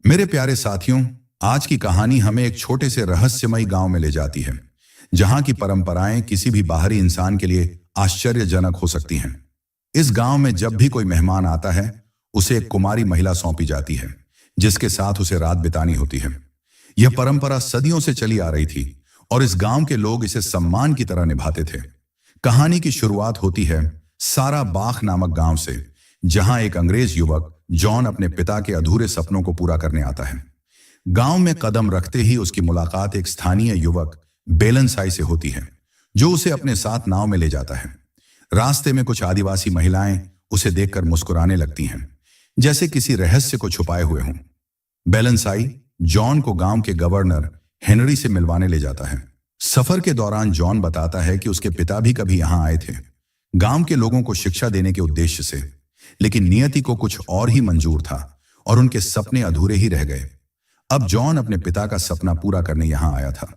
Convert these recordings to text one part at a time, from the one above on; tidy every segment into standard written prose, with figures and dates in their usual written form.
मेरे प्यारे साथियों, आज की कहानी हमें एक छोटे से रहस्यमयी गांव में ले जाती है, जहां की परंपराएं किसी भी बाहरी इंसान के लिए आश्चर्यजनक हो सकती हैं। इस गांव में जब भी कोई मेहमान आता है, उसे एक कुमारी महिला सौंपी जाती है, जिसके साथ उसे रात बितानी होती है। यह परंपरा सदियों से चली आ रही थी और इस गांव के लोग इसे सम्मान की तरह निभाते थे। कहानी की शुरुआत होती है सारा बाख नामक गांव से, जहां एक अंग्रेज युवक जॉन अपने पिता के अधूरे सपनों को पूरा करने आता है। गांव में कदम रखते ही उसकी मुलाकात एक स्थानीय युवक बेलनसाई से होती है, जो उसे अपने साथ नाव में ले जाता है। रास्ते में कुछ आदिवासी महिलाएं उसे देखकर मुस्कुराने लगती हैं, जैसे किसी रहस्य को छुपाए हुए हों। बेलनसाई जॉन को गांव के गवर्नर हेनरी से मिलवाने ले जाता है। सफर के दौरान जॉन बताता है कि उसके पिता भी कभी यहां आए थे, गांव के लोगों को शिक्षा देने के उद्देश्य से, लेकिन नियति को कुछ और ही मंजूर था और उनके सपने अधूरे ही रह गए। अब जॉन अपने पिता का सपना पूरा करने यहां आया था।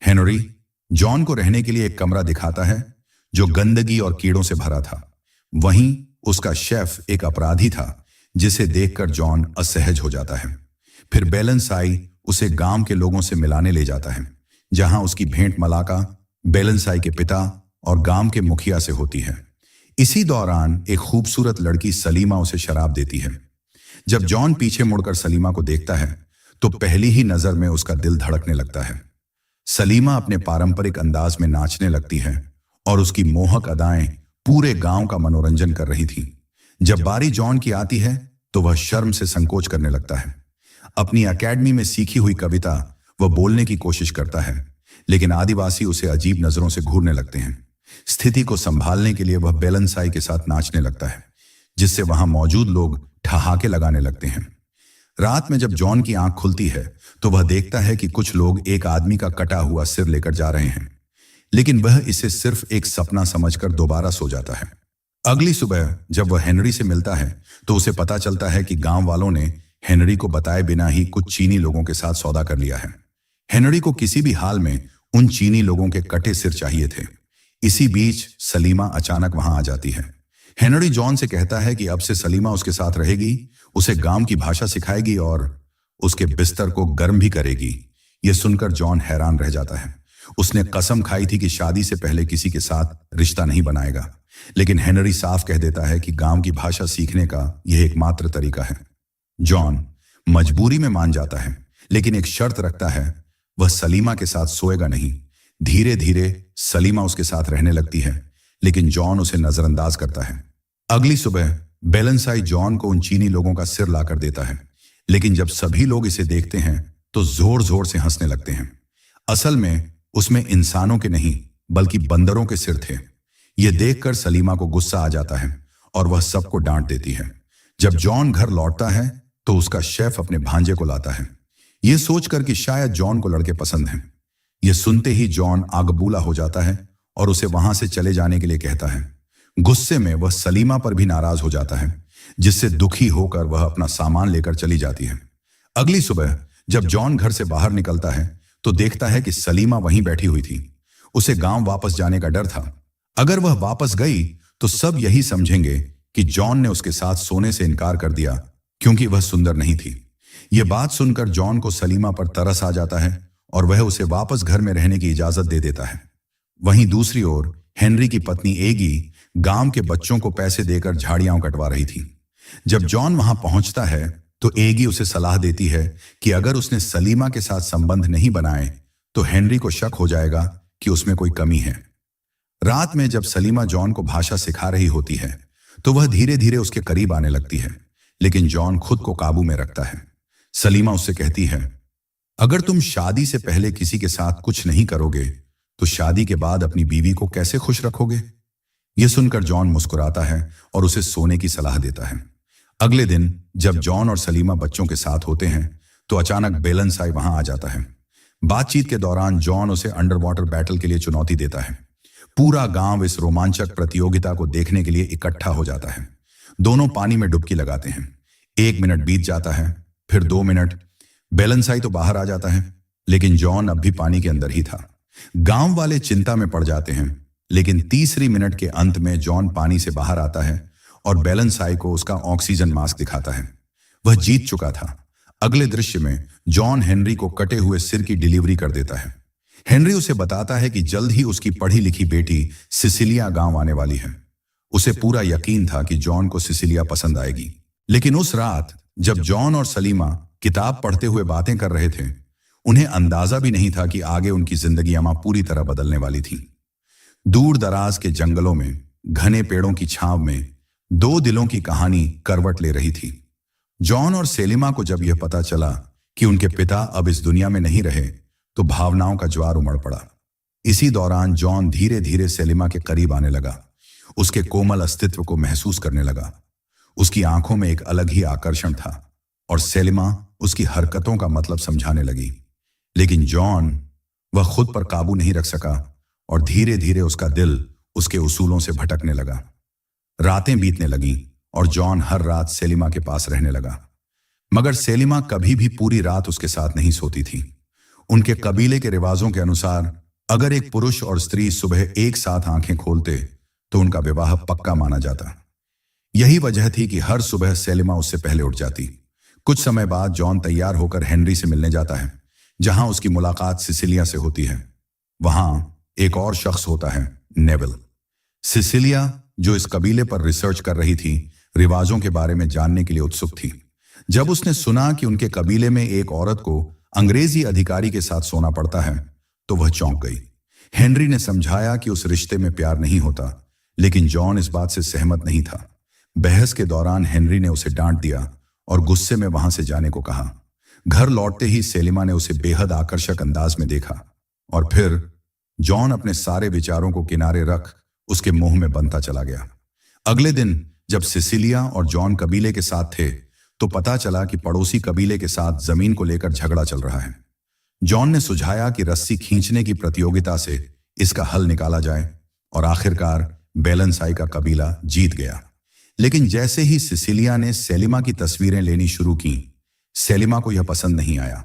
हेनरी जॉन को रहने के लिए एक कमरा दिखाता है, जो गंदगी और कीड़ों से भरा था। वहीं उसका शेफ एक अपराधी था, जिसे देखकर जॉन असहज हो जाता है। फिर बेलनसाई उसे गांव के लोगों से मिलाने ले जाता है, जहां उसकी भेंट मलाका बेलनसाई के पिता और गांव के मुखिया से होती है। इसी दौरान एक खूबसूरत लड़की सलीमा उसे शराब देती है। जब जॉन पीछे मुड़कर सलीमा को देखता है, तो पहली ही नजर में उसका दिल धड़कने लगता है। सलीमा अपने पारंपरिक अंदाज में नाचने लगती है और उसकी मोहक अदाएं पूरे गांव का मनोरंजन कर रही थी। जब बारी जॉन की आती है, तो वह शर्म से संकोच करने लगता है। अपनी एकेडमी में सीखी हुई कविता वह बोलने की कोशिश करता है, लेकिन आदिवासी उसे अजीब नजरों से घूरने लगते हैं। स्थिति को संभालने के लिए वह बेलनसाई के साथ नाचने लगता है, जिससे वहां मौजूद लोग ठहाके लगाने लगते हैं। रात में जब जॉन की आंख खुलती है, तो वह देखता है कि कुछ लोग एक आदमी का कटा हुआ सिर लेकर जा रहे हैं, लेकिन वह इसे सिर्फ एक सपना समझकर दोबारा सो जाता है। अगली सुबह जब वह हेनरी से मिलता है, तो उसे पता चलता है कि गांव वालों ने हेनरी को बताए बिना ही कुछ चीनी लोगों के साथ सौदा कर लिया है। हेनरी को किसी भी हाल में उन चीनी लोगों के कटे सिर चाहिए थे। इसी बीच सलीमा अचानक वहां आ जाती है। हेनरी जॉन से कहता है कि अब से सलीमा उसके साथ रहेगी, उसे गांव की भाषा सिखाएगी और उसके बिस्तर को गर्म भी करेगी। यह सुनकर जॉन हैरान रह जाता है। उसने कसम खाई थी कि शादी से पहले किसी के साथ रिश्ता नहीं बनाएगा, लेकिन हेनरी साफ कह देता है कि गांव की भाषा सीखने का यह एकमात्र तरीका है। जॉन मजबूरी में मान जाता है, लेकिन एक शर्त रखता है, वह सलीमा के साथ सोएगा नहीं। धीरे धीरे सलीमा उसके साथ रहने लगती है, लेकिन जॉन उसे नजरअंदाज करता है। अगली सुबह बेलनसाई जॉन को उन चीनी लोगों का सिर लाकर देता है, लेकिन जब सभी लोग इसे देखते हैं, तो जोर जोर से हंसने लगते हैं। असल में उसमें इंसानों के नहीं, बल्कि बंदरों के सिर थे। यह देखकर सलीमा को गुस्सा आ जाता है और वह सबको डांट देती है। जब जॉन घर लौटता है, तो उसका शेफ अपने भांजे को लाता है, यह सोचकर कि शायद जॉन को लड़के पसंद हैं। यह सुनते ही जॉन आगबूला हो जाता है और उसे वहां से चले जाने के लिए कहता है। गुस्से में वह सलीमा पर भी नाराज हो जाता है, जिससे दुखी होकर वह अपना सामान लेकर चली जाती है। अगली सुबह जब जॉन घर से बाहर निकलता है, तो देखता है कि सलीमा वहीं बैठी हुई थी। उसे गांव वापस जाने का डर था। अगर वह वापस गई, तो सब यही समझेंगे कि जॉन ने उसके साथ सोने से इनकार कर दिया, क्योंकि वह सुंदर नहीं थी। यह बात सुनकर जॉन को सलीमा पर तरस आ जाता है और वह उसे वापस घर में रहने की इजाजत दे देता है। वहीं दूसरी ओर हेनरी की पत्नी एगी गांव के बच्चों को पैसे देकर झाड़ियां कटवा रही थी। जब जॉन वहां पहुंचता है, तो एगी उसे सलाह देती है कि अगर उसने सलीमा के साथ संबंध नहीं बनाए, तो हेनरी को शक हो जाएगा कि उसमें कोई कमी है। रात में जब सलीमा जॉन को भाषा सिखा रही होती है, तो वह धीरे धीरे उसके करीब आने लगती है, लेकिन जॉन खुद को काबू में रखता है। सलीमा उससे कहती है, अगर तुम शादी से पहले किसी के साथ कुछ नहीं करोगे, तो शादी के बाद अपनी बीवी को कैसे खुश रखोगे? यह सुनकर जॉन मुस्कुराता है और उसे सोने की सलाह देता है। अगले दिन जब जॉन और सलीमा बच्चों के साथ होते हैं, तो अचानक बेलनसाई वहां आ जाता है। बातचीत के दौरान जॉन उसे अंडर वाटर बैटल के लिए चुनौती देता है। पूरा गांव इस रोमांचक प्रतियोगिता को देखने के लिए इकट्ठा हो जाता है। दोनों पानी में डुबकी लगाते हैं। 1 मिनट बीत जाता है, फिर 2 मिनट। बेलनसाई तो बाहर आ जाता है, लेकिन जॉन अब भी पानी के अंदर ही था। गांव वाले चिंता में पड़ जाते हैं, लेकिन तीसरी मिनट के अंत में जॉन पानी से बाहर आता है और बेलनसाई को उसका ऑक्सीजन मास्क दिखाता है। वह जीत चुका था। अगले दृश्य में जॉन हेनरी को कटे हुए सिर की डिलीवरी कर देता है। हेनरी उसे बताता है कि जल्द ही उसकी पढ़ी लिखी बेटी सिसिलिया गांव आने वाली है। उसे पूरा यकीन था कि जॉन को सिसिलिया पसंद आएगी, लेकिन उस रात जब जॉन और सलीमा किताब पढ़ते हुए बातें कर रहे थे, उन्हें अंदाजा भी नहीं था कि आगे उनकी जिंदगियां पूरी तरह बदलने वाली थीं। दूर दराज के जंगलों में, घने पेड़ों की छांव में दो दिलों की कहानी करवट ले रही थी। जॉन और सेलिमा को जब यह पता चला कि उनके पिता अब इस दुनिया में नहीं रहे, तो भावनाओं का ज्वार उमड़ पड़ा। इसी दौरान जॉन धीरे धीरे सेलिमा के करीब आने लगा, उसके कोमल अस्तित्व को महसूस करने लगा। उसकी आंखों में एक अलग ही आकर्षण था और सेलिमा उसकी हरकतों का मतलब समझाने लगी। लेकिन जॉन, वह खुद पर काबू नहीं रख सका और धीरे धीरे उसका दिल उसके उसूलों से भटकने लगा। रातें बीतने लगीं और जॉन हर रात सेलिमा के पास रहने लगा, मगर सेलिमा कभी भी पूरी रात उसके साथ नहीं सोती थी। उनके कबीले के रिवाजों के अनुसार अगर एक पुरुष और स्त्री सुबह एक साथ आंखें खोलते तो उनका विवाह पक्का माना जाता। यही वजह थी कि हर सुबह सेलिमा उससे पहले उठ जाती। कुछ समय बाद जॉन तैयार होकर हेनरी से मिलने जाता है, जहां उसकी मुलाकात सिसिलिया से होती है। वहां एक और शख्स होता है, नेविल। सिसिलिया, जो इस कबीले पर रिसर्च कर रही थी, रिवाजों के बारे में जानने के लिए उत्सुक थी। जब उसने सुना कि उनके कबीले में एक औरत को अंग्रेजी अधिकारी के साथ सोना पड़ता है, तो वह चौंक गई। हेनरी ने समझाया कि उस रिश्ते में प्यार नहीं होता, लेकिन जॉन इस बात से सहमत नहीं था। बहस के दौरान हेनरी ने उसे डांट दिया और गुस्से में वहां से जाने को कहा। घर लौटते ही सेलिमा ने उसे बेहद आकर्षक अंदाज में देखा और फिर जॉन अपने सारे विचारों को किनारे रख उसके मुंह में बनता चला गया। अगले दिन जब सिसिलिया और जॉन कबीले के साथ थे, तो पता चला कि पड़ोसी कबीले के साथ जमीन को लेकर झगड़ा चल रहा है। जॉन ने सुझाया कि रस्सी खींचने की प्रतियोगिता से इसका हल निकाला जाए और आखिरकार बेलनसाई का कबीला जीत गया। लेकिन जैसे ही सिसिलिया ने सेलिमा की तस्वीरें लेनी शुरू की, सेलिमा को यह पसंद नहीं आया।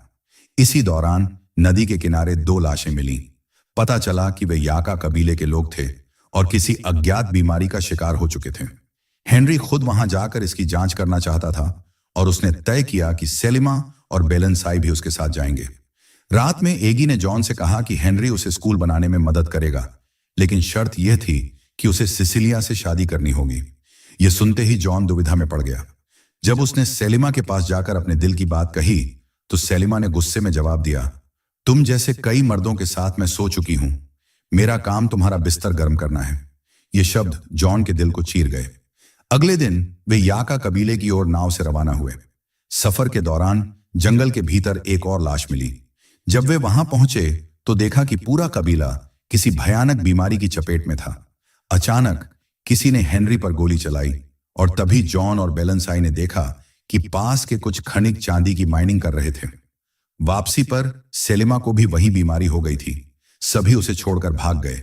इसी दौरान नदी के किनारे दो लाशें मिलीं। पता चला कि वे याका कबीले के लोग थे और किसी अज्ञात बीमारी का शिकार हो चुके थे। हेनरी खुद वहां जाकर इसकी जांच करना चाहता था और उसने तय किया कि सेलिमा और बेलनसाई भी उसके साथ जाएंगे। रात में एगी ने जॉन से कहा कि हेनरी उसे स्कूल बनाने में मदद करेगा, लेकिन शर्त यह थी कि उसे सिसिलिया से शादी करनी होगी। यह सुनते ही जॉन दुविधा में पड़ गया। जब उसने सेलिमा के पास जाकर अपने दिल की बात कही, तो सेलिमा ने गुस्से में जवाब दिया, तुम जैसे कई मर्दों के साथ मैं सो चुकी हूं, मेरा काम तुम्हारा बिस्तर गर्म करना है। ये शब्द जॉन के दिल को चीर गए। अगले दिन वे याका कबीले की ओर नाव से रवाना हुए। सफर के दौरान जंगल के भीतर एक और लाश मिली। जब वे वहां पहुंचे तो देखा कि पूरा कबीला किसी भयानक बीमारी की चपेट में था। अचानक किसी ने हेनरी पर गोली चलाई और तभी जॉन और बेलनसाई ने देखा कि पास के कुछ खनिक चांदी की माइनिंग कर रहे थे। वापसी पर सेलिमा को भी वही बीमारी हो गई थी। सभी उसे छोड़कर भाग गए।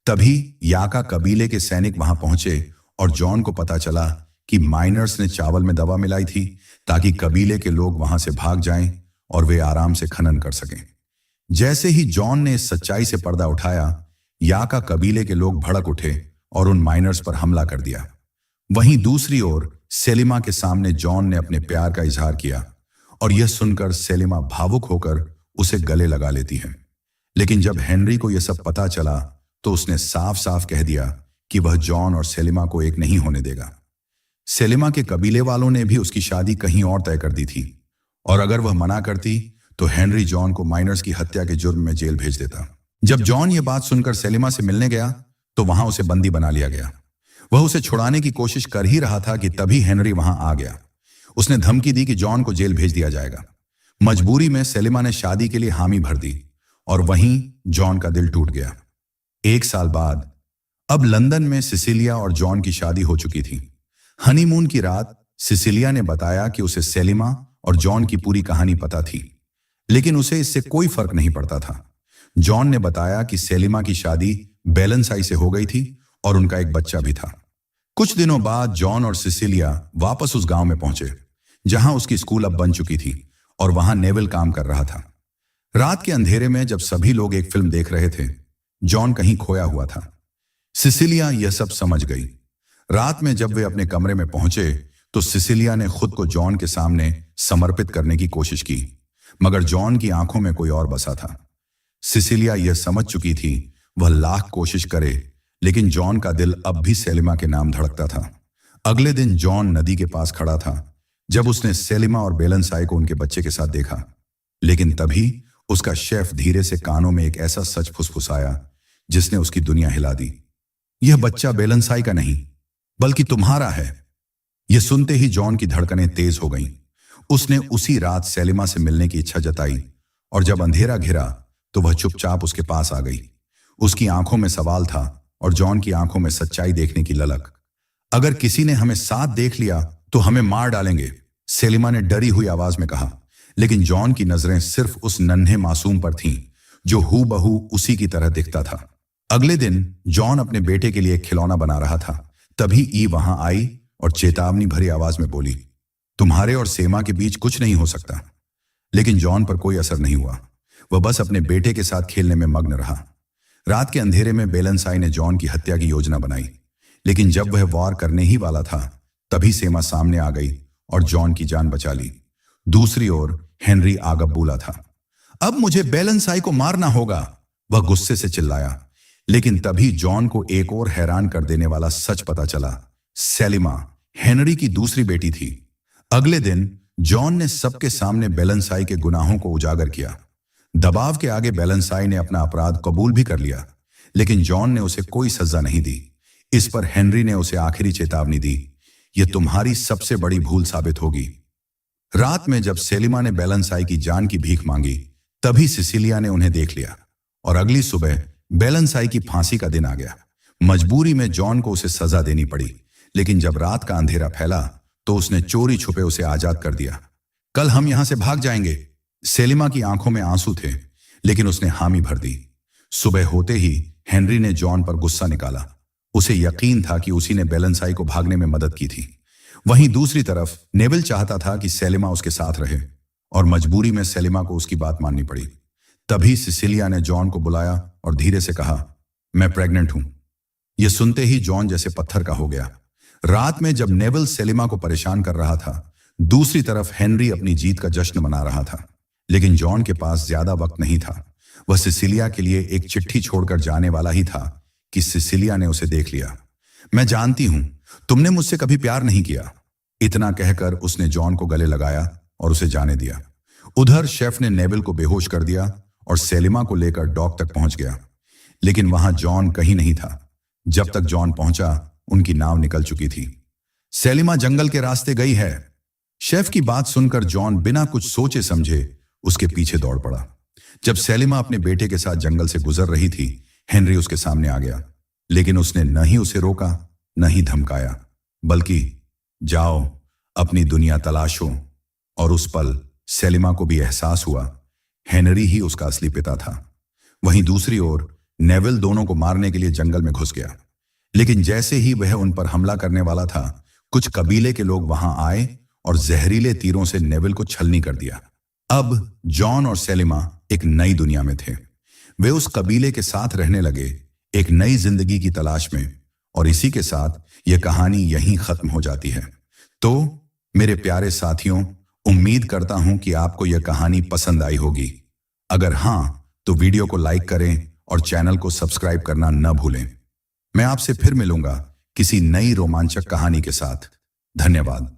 तभी याका कबीले के सैनिक वहां पहुंचे और जॉन को पता चला कि माइनर्स ने चावल में दवा मिलाई थी ताकि कबीले के लोग वहां से भाग जाएं और वे आराम से खनन कर सकें। जैसे ही जॉन ने इस सच्चाई से पर्दा उठाया, याका कबीले के लोग भड़क उठे और उन माइनर्स पर हमला कर दिया। वहीं दूसरी ओर सेलिमा के सामने जॉन ने अपने प्यार का इजहार किया और यह सुनकर सेलिमा भावुक होकर उसे गले लगा लेती है। लेकिन जब हेनरी को यह सब पता चला तो उसने साफ साफ कह दिया कि वह जॉन और सेलिमा को एक नहीं होने देगा। सेलिमा के कबीले वालों ने भी उसकी शादी कहीं और तय कर दी थी और अगर वह मना करती तो हेनरी जॉन को माइनर्स की हत्या के जुर्म में जेल भेज देता। जब जॉन ये बात सुनकर सेलिमा से मिलने गया तो वहां उसे बंदी बना लिया गया। वह उसे छुड़ाने की कोशिश कर ही रहा था कि तभी हेनरी वहां आ गया। उसने धमकी दी कि जॉन को जेल भेज दिया जाएगा। मजबूरी में सेलिमा ने शादी के लिए हामी भर दी और वहीं जॉन का दिल टूट गया। 1 साल बाद अब लंदन में सिसिलिया और जॉन की शादी हो चुकी थी। हनीमून की रात सिसिलिया ने बताया कि उसे सेलिमा और जॉन की पूरी कहानी पता थी, लेकिन उसे इससे कोई फर्क नहीं पड़ता था। जॉन ने बताया कि सेलिमा की शादी बेलनसाई से हो गई थी और उनका एक बच्चा भी था। कुछ दिनों बाद जॉन और सिसिलिया वापस उस गांव में पहुंचे जहां उसकी स्कूल अब बन चुकी थी और वहां नेविल काम कर रहा था। रात के अंधेरे में जब सभी लोग एक फिल्म देख रहे थे, जॉन कहीं खोया हुआ था। सिसिलिया यह सब समझ गई। रात में जब वे अपने कमरे में पहुंचे तो सिसिलिया ने खुद को जॉन के सामने समर्पित करने की कोशिश की, मगर जॉन की आंखों में कोई और बसा था। सिसिलिया यह समझ चुकी थी वह लाख कोशिश करे, लेकिन जॉन का दिल अब भी सेलिमा के नाम धड़कता था। अगले दिन जॉन नदी के पास खड़ा था जब उसने सेलिमा और बेलनसाई को उनके बच्चे के साथ देखा, लेकिन तभी उसका शेफ धीरे से कानों में एक ऐसा सच फुसफुसाया जिसने उसकी दुनिया हिला दी। यह बच्चा बेलनसाई का नहीं बल्कि तुम्हारा है। यह सुनते ही जॉन की धड़कनें तेज हो गईं। उसने उसी रात सेलिमा से मिलने की इच्छा जताई और जब अंधेरा घिरा तो वह चुपचाप उसके पास आ गई। उसकी आंखों में सवाल था और जॉन की आंखों में सच्चाई देखने की ललक। अगर किसी ने हमें साथ देख लिया तो हमें मार डालेंगे, सेलिमा ने डरी हुई आवाज में कहा, लेकिन जॉन की नजरें सिर्फ उस नन्हे मासूम पर थीं जो हूबहू उसी की तरह दिखता था। अगले दिन जॉन अपने बेटे के लिए एक खिलौना बना रहा था, तभी ई वहां आई और चेतावनी भरी आवाज में बोली, तुम्हारे और सेमा के बीच कुछ नहीं हो सकता। लेकिन जॉन पर कोई असर नहीं हुआ। वह बस अपने बेटे के साथ खेलने में मग्न रहा। रात के अंधेरे में बेलनसाई ने जॉन की हत्या की योजना बनाई, लेकिन जब वह वार करने ही वाला था तभी सेमा सामने आ गई और जॉन की जान बचा ली। दूसरी ओर हेनरी आग बूला था। अब मुझे बेलनसाई को मारना होगा, वह गुस्से से चिल्लाया। लेकिन तभी जॉन को एक और हैरान कर देने वाला सच पता चला। सेलिमा हेनरी की दूसरी बेटी थी। अगले दिन जॉन ने सबके सामने बेलनसाई के गुनाहों को उजागर किया। दबाव के आगे बेलनसाई ने अपना अपराध कबूल भी कर लिया, लेकिन जॉन ने उसे कोई सजा नहीं दी। इस पर हेनरी ने उसे आखिरी चेतावनी दी, यह तुम्हारी सबसे बड़ी भूल साबित होगी। रात में जब सेलिमा ने बेलनसाई की जान की भीख मांगी, तभी सिसिलिया ने उन्हें देख लिया और अगली सुबह बेलनसाई की फांसी का दिन आ गया। मजबूरी में जॉन को उसे सजा देनी पड़ी, लेकिन जब रात का अंधेरा फैला तो उसने चोरी छुपे उसे आजाद कर दिया। कल हम यहां से भाग जाएंगे। सेलिमा की आंखों में आंसू थे, लेकिन उसने हामी भर दी। सुबह होते ही हेनरी ने जॉन पर गुस्सा निकाला। उसे यकीन था कि उसी ने बेलनसाई को भागने में मदद की थी। वहीं दूसरी तरफ नेविल चाहता था कि सेलिमा उसके साथ रहे, और मजबूरी में सेलिमा को उसकी बात माननी पड़ी। तभी सिसिलिया ने जॉन को बुलाया और धीरे से कहा, मैं प्रेग्नेंट हूं। यह सुनते ही जॉन जैसे पत्थर का हो गया। रात में जब नेविल सेलिमा को परेशान कर रहा था, दूसरी तरफ हेनरी अपनी जीत का जश्न मना रहा था। लेकिन जॉन के पास ज्यादा वक्त नहीं था। वह सिसिलिया के लिए एक चिट्ठी छोड़कर जाने वाला ही था कि सिसिलिया ने उसे देख लिया। मैं जानती हूं तुमने मुझसे कभी प्यार नहीं किया। इतना कहकर उसने जॉन को गले लगाया और उसे जाने दिया। उधर शेफ ने नेविल को बेहोश कर दिया और सेलिमा को लेकर डॉक तक पहुंच गया, लेकिन वहां जॉन कहीं नहीं था। जब तक जॉन पहुंचा, उनकी नाव निकल चुकी थी। सेलिमा जंगल के रास्ते गई है। शेफ की बात सुनकर जॉन बिना कुछ सोचे समझे उसके पीछे दौड़ पड़ा। जब सेलिमा अपने बेटे के साथ जंगल से गुजर रही थी, हेनरी उसके सामने आ गया, लेकिन उसने न ही उसे रोका न ही धमकाया, बल्कि जाओ अपनी दुनिया तलाशो। और उस पल सेलिमा को भी एहसास हुआ हेनरी ही उसका असली पिता था। वहीं दूसरी ओर नेविल दोनों को मारने के लिए जंगल में घुस गया, लेकिन जैसे ही वह उन पर हमला करने वाला था, कुछ कबीले के लोग वहां आए और जहरीले तीरों से नेविल को छलनी कर दिया। अब जॉन और सेलिमा एक नई दुनिया में थे। वे उस कबीले के साथ रहने लगे, एक नई जिंदगी की तलाश में। और इसी के साथ यह कहानी यहीं खत्म हो जाती है। तो मेरे प्यारे साथियों, उम्मीद करता हूं कि आपको यह कहानी पसंद आई होगी। अगर हां, तो वीडियो को लाइक करें और चैनल को सब्सक्राइब करना न भूलें। मैं आपसे फिर मिलूंगा किसी नई रोमांचक कहानी के साथ। धन्यवाद।